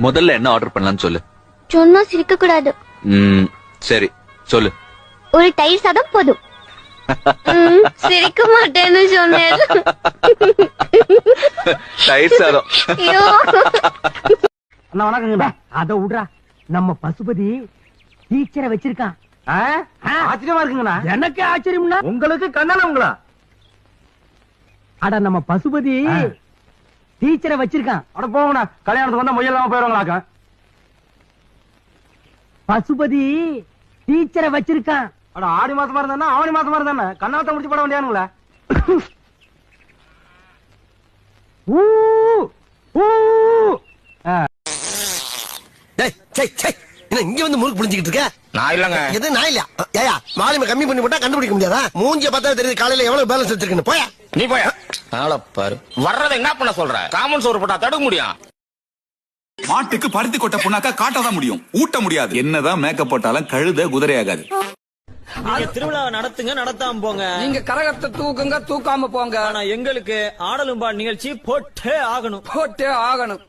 முதல்ல என்ன ஆர்டர் பண்ணலாம்னு சொல்லு. சொன்னா சிரிக்க கூடாது. சரி சொல்லு. ஒரு தயிர் சாதம் போதும். சிரிக்க மாட்டேன்னு சொன்னேன். தயிர் சாதம். அண்ணா வணக்கங்கண்ணா. அத விடுறா, நம்ம பசுபதி டீச்சரை வச்சிருக்கான். ஆச்சரியமா இருக்குங்கண்ணா. எனக்கு ஆச்சரியம்னா உங்களுக்கு கண்ணனங்களா? அட நம்ம பசுபதி டீச்சரை வச்சிருக்கான். அட போங்கண்ணா, கல்யாணத்துக்கு வந்தா முயலாம போயிருவாங்களாக்க. பசுபதி டீச்சரை வச்சிருக்கான். அட ஆடி மாசமா இருந்தா ஆவணி மாசமா இருந்தா கண்ணாத்த முடிச்சு போட வேண்டியானுங்களா? இங்க வந்து முறுக்கு புரிஞ்சுக்கிட்டு இருக்க? நான் இல்லங்க. எது நான் இல்ல? ஏயா வால்யூம் கம்மி பண்ணி போட்டா கண்டுபிடிக்க முடியாதா? மூஞ்சிய பார்த்தா தெரியுது காலையில எவ்வளவு பேலன்ஸ் வச்சிருக்குன்னு. போயா நீ போயா. பாரு வர்றதை என்ன பண்ண சொல்ற? காமன் சோறு போட்டா தடுக்க முடியும். மாட்டுக்கு பருத்தி கொட்ட புண்ணாக்கா காட்டதான் முடியும், ஊட்ட முடியாது. என்னதான் மேக்கப் போட்டாலும் கழுத குதிரையாகாது. திருவிழாவை நடத்துங்க, நடத்தாம போங்க. நீங்க கரகத்தை தூக்குங்க, தூக்காம போங்க. ஆனா எங்களுக்கு ஆடலும் பாடு நிகழ்ச்சி போட்டே ஆகணும்.